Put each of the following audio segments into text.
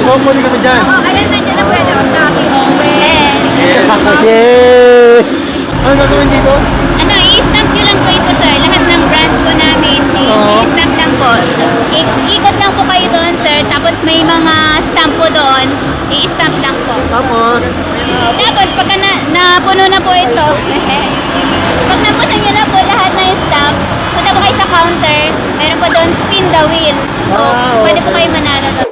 combo din kami dyan. Oo, ayan nandiyan na pwede ko sa akin. Yay! Ano gagawin dito? Ano, i-stamp nyo lang po ito, sir. Lahat ng brand po namin, Oo. i-stamp lang po. Ikot lang po kayo doon, sir. Tapos may mga stamp po doon, i-stamp lang po. Tapos, Tapos, pagka napuno na po ito, pag napuno nyo na po lahat ng stamp, punta po kayo sa counter, meron po doon spin the wheel. So, pwede po kayo manalo doon.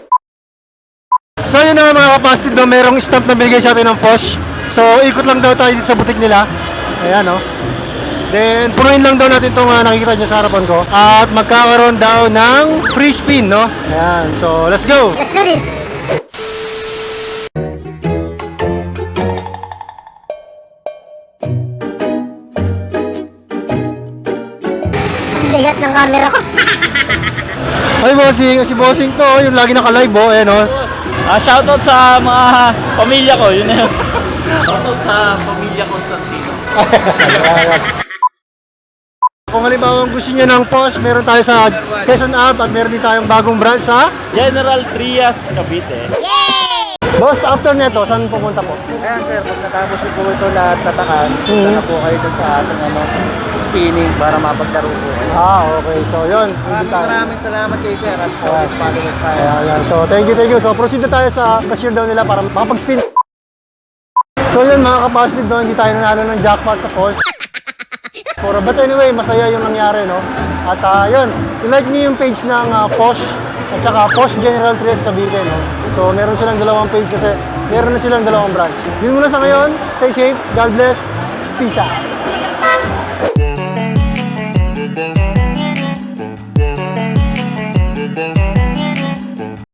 so yun na mga kapastid, no? Merong stamp na binigay sa atin ng Posh. So ikot lang daw tayo dito sa butik nila. Ayan, no? Then punuin lang daw natin itong nakikita nyo sa harapan ko. At magkakaroon daw ng free spin, no? Ayan, so let's go! Let's do this! Lihat ng camera ko. Ay bossing, si bossing to, yung lagi naka-live, oh. Ayan, oh. Shoutout sa mga pamilya ko, yun na yun. Shoutout sa pamilya Constantino. Kung halimbawa gusto niyo ng Posh, meron tayo sa Quezon Ave at meron din tayong bagong branch sa General Trias, Cavite. Boss, after neto, saan pupunta po? Ayan sir, pag natapos ko po ito lahat tatakan, na po kayo dun sa ating spinning para mapaglaro po kayo. Okay. So, yun. Maraming salamat kay sir at followers tayo. Ayan. So, thank you. So, proceed na tayo sa cashier daw nila para makapag-spin. So, yun mga kapastid, no? Hindi tayo nanalo ng jackpot sa Posh. But anyway, masaya yung nangyari, no? At yun, i-like nyo yung page ng Posh at saka Posh General Trias Cavite, no? So, meron silang dalawang page kasi meron na silang dalawang branch. Yun muna sa ngayon. Stay safe. God bless. Peace out.